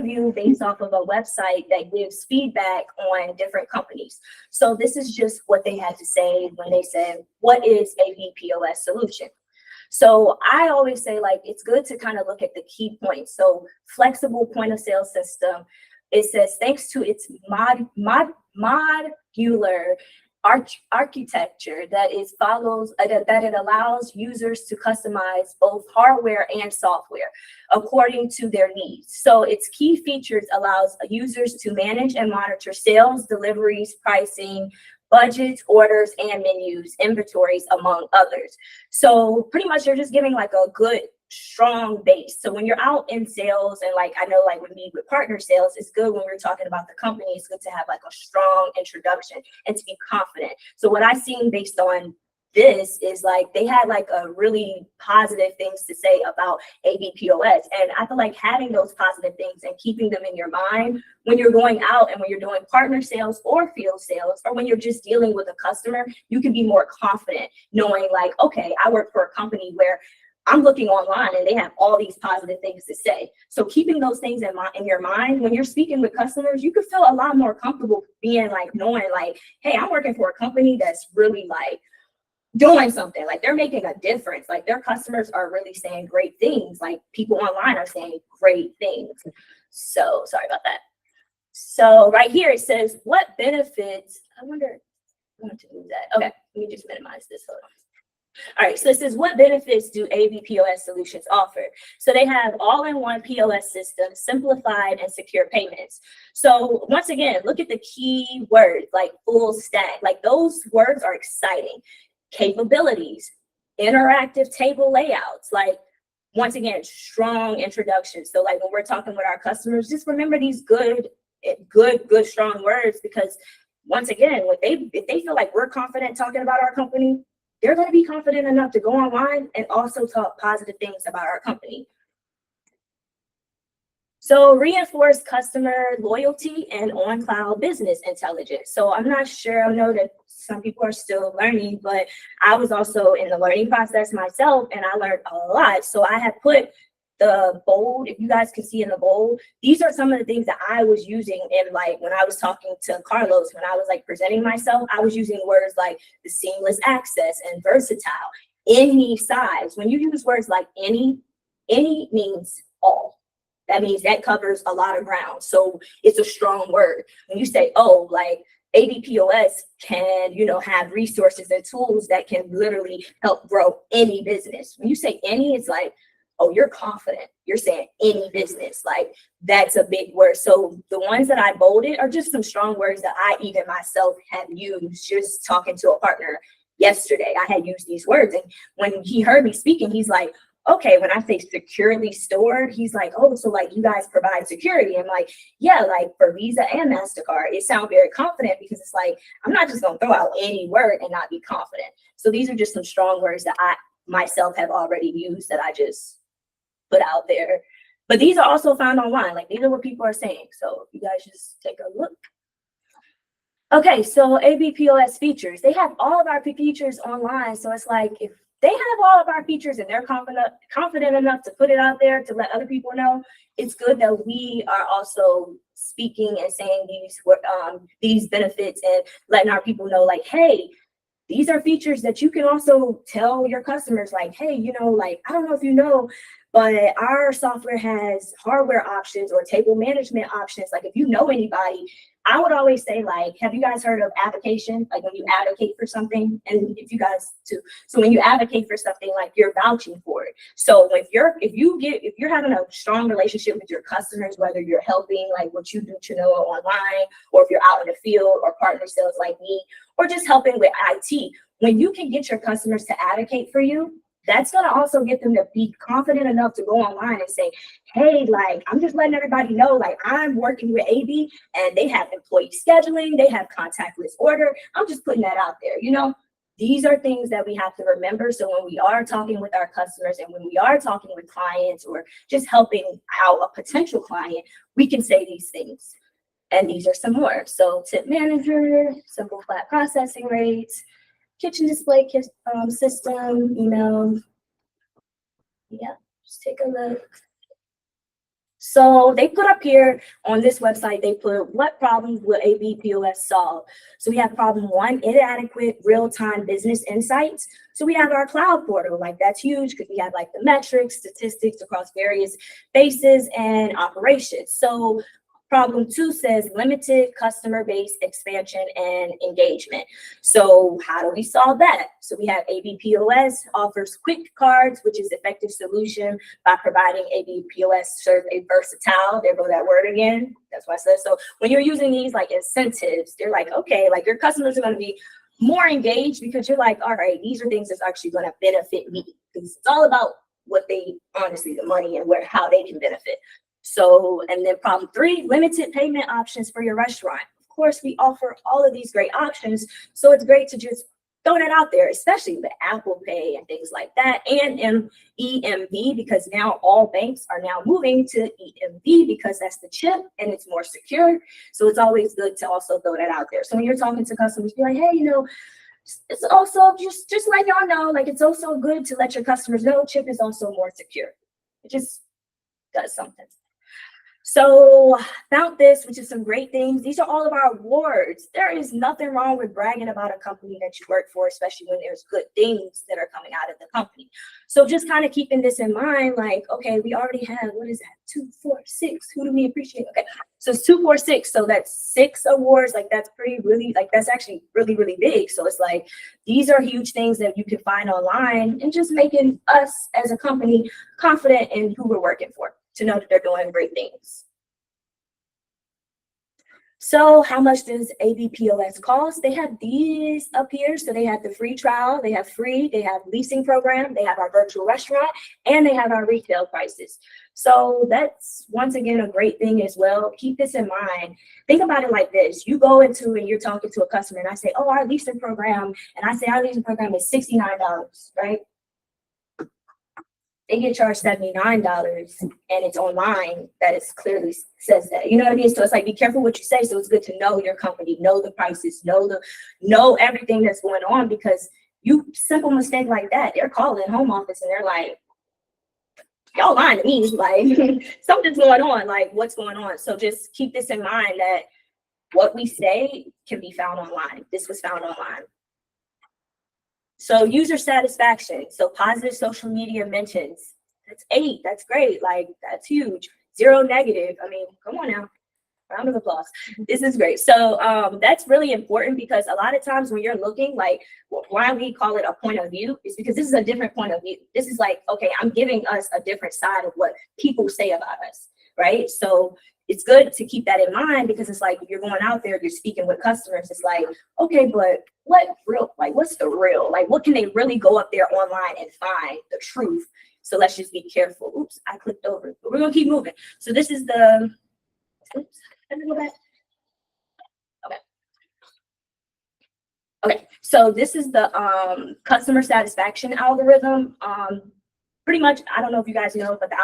review based off of a website that gives feedback on different companies. So this is just what they had to say when they said, what is AB POS solution? So I always say, like, it's good to kind of look at the key points. So flexible point of sale system, it says, thanks to its modular architecture that it allows users to customize both hardware and software according to their needs. So its key features allows users to manage and monitor sales, deliveries, pricing, budgets, orders, and menus, inventories, among others. So pretty much you're just giving like a good strong base. So when you're out in sales, and like I know like with me with partner sales, it's good when we're talking about the company, it's good to have like a strong introduction and to be confident. So what I've seen based on this is like they had like a really positive things to say about AB POS. And I feel like having those positive things and keeping them in your mind when you're going out and when you're doing partner sales or field sales, or when you're just dealing with a customer, you can be more confident knowing like, okay, I work for a company where I'm looking online and they have all these positive things to say. So keeping those things in your mind when you're speaking with customers, you can feel a lot more comfortable being like knowing like, hey, I'm working for a company that's really like doing something, like they're making a difference, like their customers are really saying great things, like people online are saying great things. So sorry about that. So right here it says what benefits, I wonder, I want to move that. Okay, let me just minimize this. Hold on. All right, so it says, what benefits do AB POS solutions offer? So they have all-in-one POS system, simplified and secure payments. So once again, look at the key words like full stack, like those words are exciting. Capabilities, interactive table layouts, like once again, strong introductions. So like when we're talking with our customers, just remember these good, strong words, because once again, if they feel like we're confident talking about our company, they're going to be confident enough to go online and also talk positive things about our company. So reinforce customer loyalty and on-cloud business intelligence. So I'm not sure, I know that some people are still learning, but I was also in the learning process myself and I learned a lot. So I have put the bold, if you guys can see in the bold, these are some of the things that I was using in like when I was talking to Carlos, when I was like presenting myself, I was using words like the seamless access and versatile, any size. When you use words like any means all. That means that covers a lot of ground. So it's a strong word. When you say, oh, like AB POS can, have resources and tools that can literally help grow any business. When you say any, it's like, oh, you're confident. You're saying any business. Like that's a big word. So the ones that I bolded are just some strong words that I even myself have used just talking to a partner yesterday. I had used these words. And when he heard me speaking, he's like, okay, when I say securely stored, he's like, oh, so like you guys provide security. I'm like, yeah, like for Visa and MasterCard, it sounds very confident because it's like, I'm not just gonna throw out any word and not be confident. So these are just some strong words that I myself have already used that I just put out there. But these are also found online. Like these are what people are saying. So you guys just take a look. Okay, so AB POS features. They have all of our features online. So it's like if they have all of our features and they're confident enough to put it out there to let other people know, it's good that we are also speaking and saying these benefits and letting our people know like, hey, these are features that you can also tell your customers like, hey, like, I don't know if you know, but our software has hardware options or table management options. Like if you know anybody, I would always say like, have you guys heard of advocation? Like when you advocate for something, and if you guys too. So when you advocate for something, like you're vouching for it. So if you're having a strong relationship with your customers, whether you're helping like what you do to know online, or if you're out in the field or partner sales like me, or just helping with IT, when you can get your customers to advocate for you, that's going to also get them to be confident enough to go online and say, hey, like, I'm just letting everybody know, like, I'm working with AB and they have employee scheduling, they have contactless order. I'm just putting that out there. These are things that we have to remember. So when we are talking with our customers and when we are talking with clients or just helping out a potential client, we can say these things. And these are some more. So tip manager, simple flat processing rates, kitchen display system, Yeah, just take a look. So they put up here on this website, they put what problems will AB POS solve? So we have problem one, inadequate real-time business insights. So we have our cloud portal, like that's huge because we have like the metrics, statistics across various bases and operations. So problem two says limited customer base expansion and engagement. So how do we solve that? So we have AB POS offers quick cards, which is effective solution by providing AB POS serve a versatile, there go that word again. That's why I said, so when you're using these like incentives, they're like, okay, like your customers are going to be more engaged because you're like, all right, these are things that's actually going to benefit me. Because it's all about what they, honestly, the money and where, how they can benefit. So, and then problem three, limited payment options for your restaurant. Of course, we offer all of these great options. So it's great to just throw that out there, especially with Apple Pay and things like that, and EMV, because now all banks are now moving to EMV because that's the chip and it's more secure. So it's always good to also throw that out there. So when you're talking to customers, be like, hey, you know, it's also just let y'all know, like it's also good to let your customers know chip is also more secure. It just does something. So found this, which is some great things. These are all of our awards. There is nothing wrong with bragging about a company that you work for, especially when there's good things that are coming out of the company. So just kind of keeping this in mind, like, okay, we already have, what is that? 2, 4, 6. Who do we appreciate? Okay, so it's 2, 4, 6. So that's 6 awards. Like that's pretty, really, like that's actually really, really big. So it's like, these are huge things that you can find online and just making us as a company confident in who we're working for, to know that they're doing great things. So how much does AB POS cost? They have these up here. So they have the free trial, they have free, they have leasing program, they have our virtual restaurant, and they have our retail prices. So that's, once again, a great thing as well. Keep this in mind. Think about it like this. You go into and you're talking to a customer and I say, oh, our leasing program, and I say our leasing program is $69, right? They get charged $79 and it's online that it clearly says that. You know what I mean? So it's like, be careful what you say. So it's good to know your company, know the prices, know everything that's going on, because you simple mistake like that, they're calling home office and they're like, y'all lying to me, like something's going on, like what's going on? So just keep this in mind that what we say can be found online. This was found online. So user satisfaction. So positive social media mentions. That's 8. That's great. Like that's huge. 0 negative. I mean, come on now. Round of applause. This is great. So that's really important, because a lot of times when you're looking, like why we call it a point of view is because this is a different point of view. This is like, okay, I'm giving us a different side of what people say about us, right? So it's good to keep that in mind, because it's like, if you're going out there, you're speaking with customers, it's like, okay, but what real, like what's the real, like what can they really go up there online and find the truth? So let's just be careful. Oops, I clicked over, but we're gonna keep moving. So this is the, oops, let me go back. Okay. Okay, so this is the customer satisfaction algorithm. Pretty much, I don't know if you guys know, but an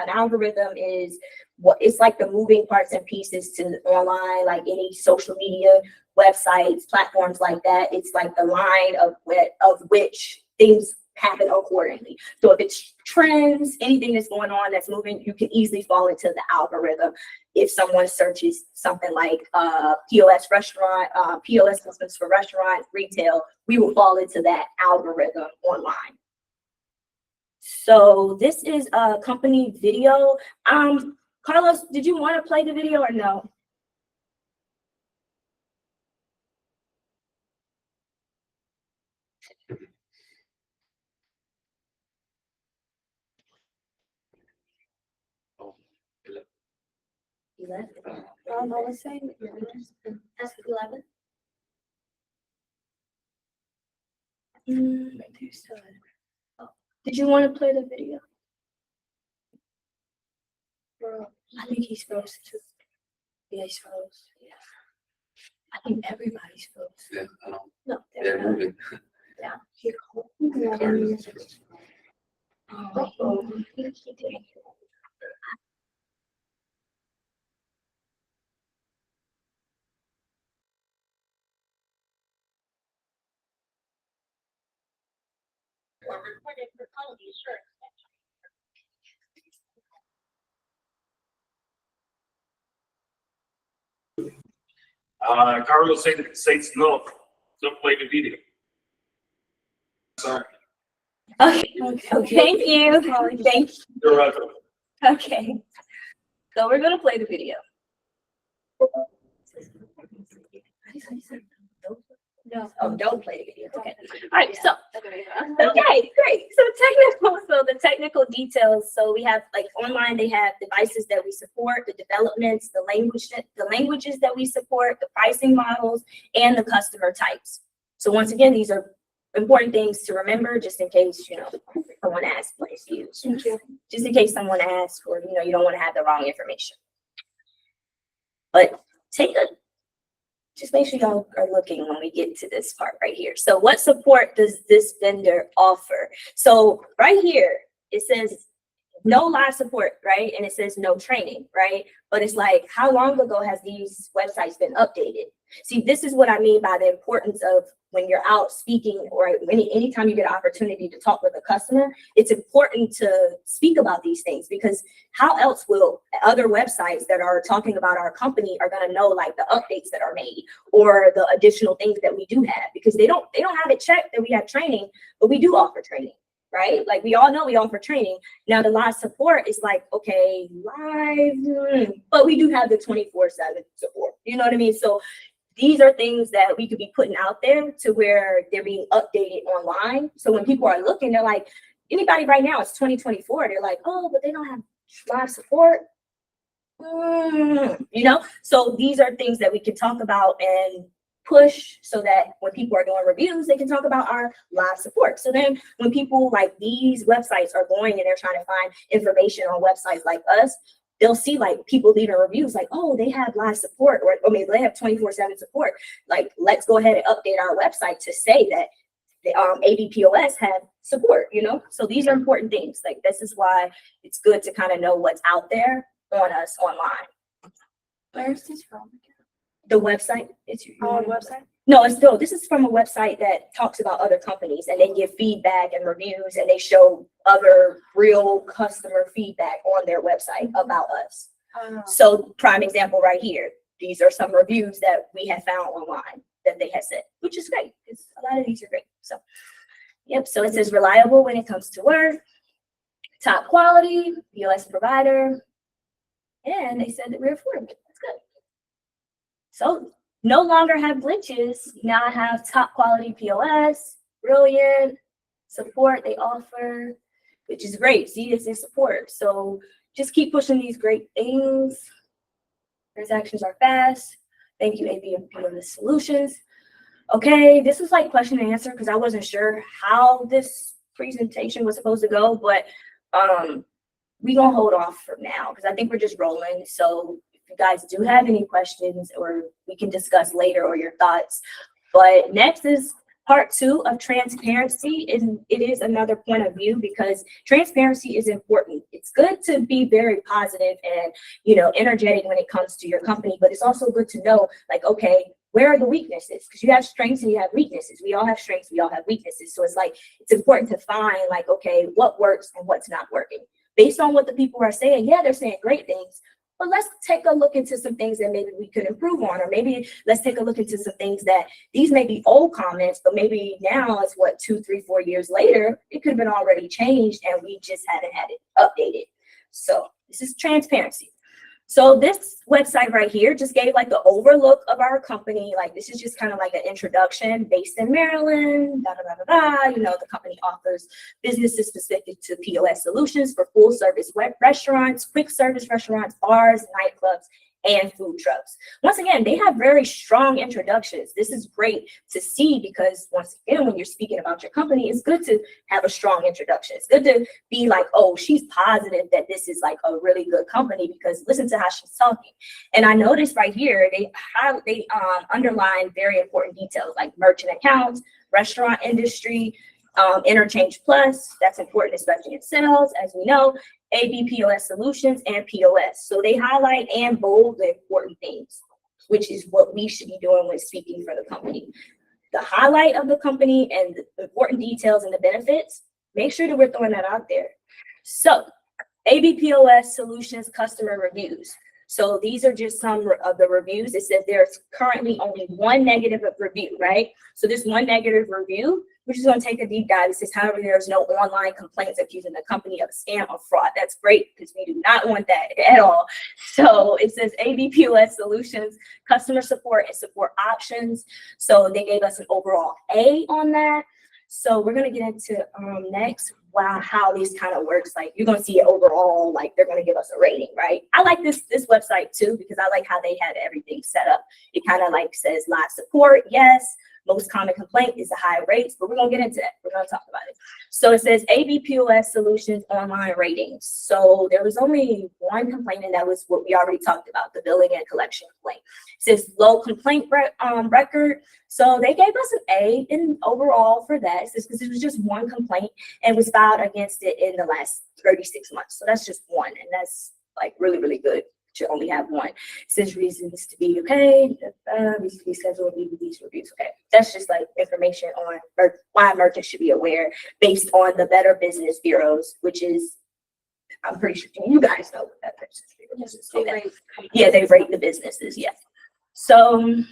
algorithm is what, it's like the moving parts and pieces to online, like any social media, websites, platforms like that. It's like the line of which things happen accordingly. So if it's trends, anything that's going on that's moving, you can easily fall into the algorithm. If someone searches something like POS restaurant, POS systems for restaurant, retail, we will fall into that algorithm online. So this is a company video. Carlos, did you want to play the video or no? You left. I was saying, that's 11. Did you want to play the video? I think he's frozen too. Yeah, he's froze. Yeah. I think everybody's froze. Yeah, I know. No, They're moving. yeah. Carlos says no. Don't play the video. Sorry. Okay, thank you. Thank you. You're welcome. Okay, so we're gonna play the video. No. Oh, don't play the video. Okay. All right. So, okay, great. So the technical details. So we have like online, they have devices that we support, the developments, the languages that we support, the pricing models, and the customer types. So once again, these are important things to remember, just in case someone asks. Thank you. Just in case someone asks, or you don't want to have the wrong information. But just make sure y'all are looking when we get to this part right here. So what support does this vendor offer? So right here, it says no live support, right? And it says no training, right? But it's like, how long ago has these websites been updated? See, this is what I mean by the importance of when you're out speaking, or anytime you get an opportunity to talk with a customer, it's important to speak about these things, because how else will other websites that are talking about our company are going to know like the updates that are made or the additional things that we do have, because they don't have it checked that we have training, but we do offer training. Right? Like we all know we offer training. Now the live support is like, okay, live, but we do have the 24/7 support. You know what I mean? So these are things that we could be putting out there to where they're being updated online. So when people are looking, they're like, anybody right now, it's 2024. They're like, oh, but they don't have live support. So these are things that we can talk about and push, so that when people are doing reviews, they can talk about our live support. So then when people like these websites are going and they're trying to find information on websites like us, they'll see like people leaving reviews like, oh, they have live support, or maybe they have 24/7 support. Like, let's go ahead and update our website to say that the AB POS have support, So these are important things. Like, this is why it's good to kind of know what's out there on us online. Where is this from? The website. It's Our website? No, this is from a website that talks about other companies, and they give feedback and reviews, and they show other real customer feedback on their website about us. So prime example right here. These are some reviews that we have found online that they have said, which is great, because a lot of these are great. So, yep. So it says reliable when it comes to work, top quality, POS provider, and they said that we're affordable. That's good. So no longer have glitches. Now I have top quality POS, brilliant support they offer, which is great. See, it's in support. So just keep pushing these great things. Transactions are fast. Thank you, AB POS Solutions. Okay, this was like question and answer, because I wasn't sure how this presentation was supposed to go, but we gonna hold off for now, because I think we're just rolling. So if you guys do have any questions, or we can discuss later, or your thoughts. But next is part 2 of transparency. It is another point of view, because transparency is important. It's good to be very positive and energetic when it comes to your company, but it's also good to know, like, okay, where are the weaknesses? Because you have strengths and you have weaknesses. We all have strengths, we all have weaknesses. So it's like, it's important to find like, okay, what works and what's not working. Based on what the people are saying, yeah, they're saying great things, but let's take a look into some things that maybe we could improve on, or maybe let's take a look into some things that these may be old comments, but maybe now it's 2, 3, 4 years later, it could have been already changed and we just haven't had it updated. So this is transparency. So this website right here just gave like the overlook of our company. Like, this is just kind of like an introduction. Based in Maryland, the company offers businesses specific to POS solutions for full service restaurants, quick service restaurants, bars, nightclubs, and food trucks. Once again, they have very strong introductions. This is great to see, because once again, when you're speaking about your company, it's good to have a strong introduction. It's good to be like, oh, she's positive that this is like a really good company, because listen to how she's talking. And I noticed right here, they underline very important details like merchant accounts, restaurant industry, interchange plus. That's important, especially in sales, as we know. AB POS Solutions and POS. So they highlight and bold the important things, which is what we should be doing when speaking for the company. The highlight of the company and the important details and the benefits, make sure that we're throwing that out there. So AB POS Solutions customer reviews. So these are just some of the reviews. It says there's currently only one negative review, right? So this one negative review, we're just going to take a deep dive. It says, however, there's no online complaints accusing the company of scam or fraud. That's great because we do not want that at all. So it says AB POS solutions, customer support and support options. So they gave us an overall A on that. So we're going to get into next, how this kind of works. Like you're going to see it overall, like they're going to give us a rating, right? I like this website too, because I like how they have everything set up. It kind of like says live support, yes. Most common complaint is the high rates, but we're going to get into that. We're going to talk about it. So it says AB POS solutions online ratings. So there was only one complaint, and that was what we already talked about, the billing and collection complaint. It says low complaint record. So they gave us an A in overall for that. It says because it was just one complaint and was filed against it in the last 36 months. So that's just one, and that's like really, really good to only have one. It says reasons to be okay, reasons to be scheduled, these reviews. Okay, that's just like information on why merchants should be aware based on the Better Business Bureaus, which is, I'm pretty sure you guys know what that Business Bureau is. Yeah, they rate the businesses. Yeah. So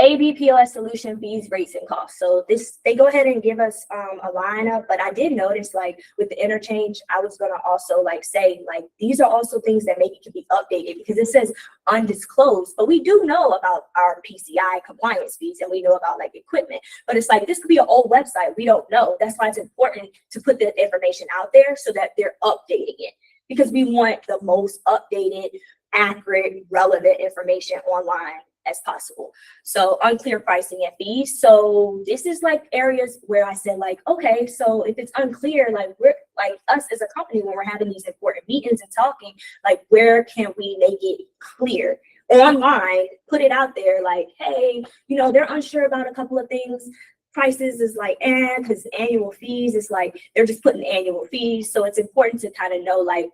AB POS solution fees, rates, and costs. So they go ahead and give us a lineup, but I did notice like with the interchange, I was gonna also like say like these are also things that maybe could be updated because it says undisclosed, but we do know about our PCI compliance fees and we know about like equipment, but it's like this could be an old website, we don't know. That's why it's important to put the information out there so that they're updating it, because we want the most updated, accurate, relevant information online as possible. So unclear pricing and fees. So this is like areas where I said like, okay, so if it's unclear, like we're like us as a company, when we're having these important meetings and talking, like where can we make it clear online, put it out there like, hey, you know, they're unsure about a couple of things. Prices is like, because annual fees is like, they're just putting annual fees. So it's important to kind of know like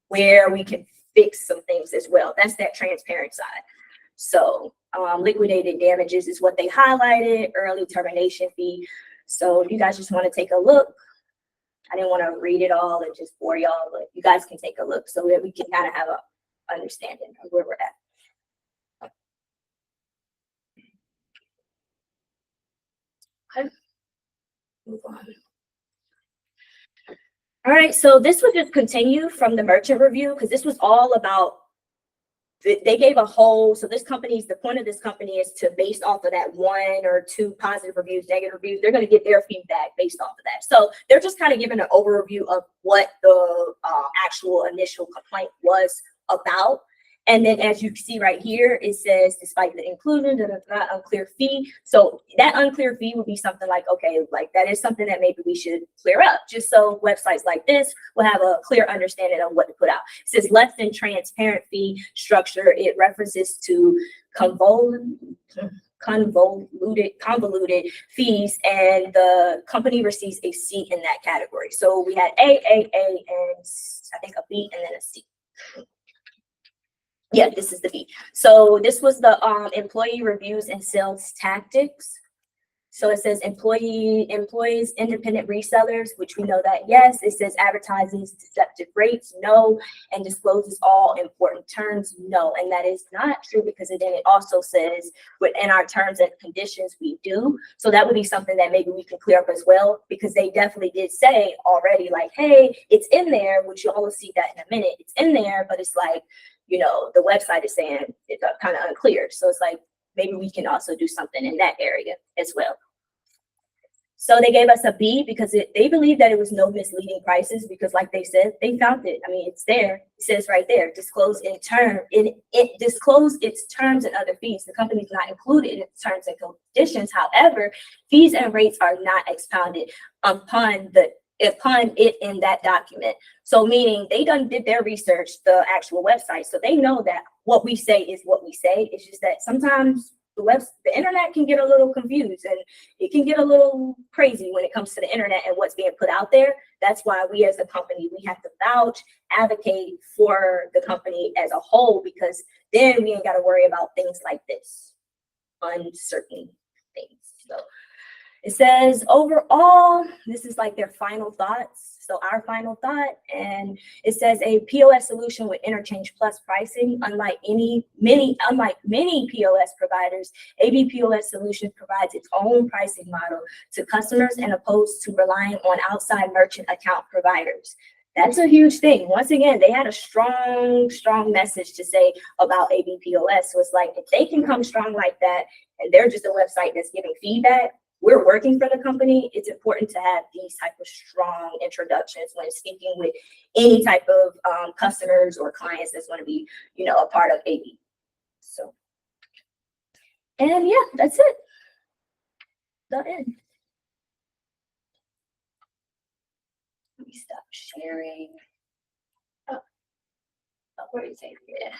where we can fix some things as well. That's that transparent side. So liquidated damages is what they highlighted, early termination fee. So if you guys just want to take a look, I didn't want to read it all and just bore y'all, but you guys can take a look so that we can kind of have a understanding of where we're at. Okay. Move on. All right, so this would just continue from the merchant review because this was all about, they gave a whole, so this company's, the point of this company is to, based off of that 1 or 2 positive reviews, negative reviews, they're going to get their feedback based off of that. So they're just kind of giving an overview of what the actual initial complaint was about. And then as you see right here, it says, despite the inclusion, unclear fee. So that unclear fee would be something like, okay, like that is something that maybe we should clear up, just so websites like this will have a clear understanding of what to put out. It says less than transparent fee structure. It references to convoluted fees, and the company receives a C in that category. So we had A, and I think a B, and then a C. Yeah, this is the B. So this was the employee reviews and sales tactics. So it says employees, independent resellers, which we know that, yes. It says advertises deceptive rates, no, and discloses all important terms, no. And that is not true, because then it also says within our terms and conditions we do. So that would be something that maybe we can clear up as well, because they definitely did say already like, hey, it's in there, which you'll all see that in a minute. It's in there, but it's like, you know, the website is saying it's kind of unclear. So it's like, maybe we can also do something in that area as well. So they gave us a B because they believe that it was no misleading prices, because like they said, they found it. I mean, it's there. It says right there, disclose it disclosed its terms and other fees. The company is not included in its terms and conditions. However, fees and rates are not expounded upon it in that document. So meaning they did their research, the actual website. So they know that what we say is what we say. It's just that sometimes the internet can get a little confused, and it can get a little crazy when it comes to the internet and what's being put out there. That's why we as a company, we have to vouch, advocate for the company as a whole, because then we ain't got to worry about things like this, uncertain things. So It says overall, this is like their final thoughts. So our final thought, and it says a POS solution with interchange plus pricing, unlike many POS providers, AB POS solution provides its own pricing model to customers and opposed to relying on outside merchant account providers. That's a huge thing. Once again, they had a strong message to say about AB POS. So it's like, if they can come strong like that, and they're just a website that's giving feedback, we're working for the company, it's important to have these type of strong introductions when speaking with any type of customers or clients that's going to be, a part of AB. So, and yeah, that's it. The end. Let me stop sharing. Oh, where is it? Yeah.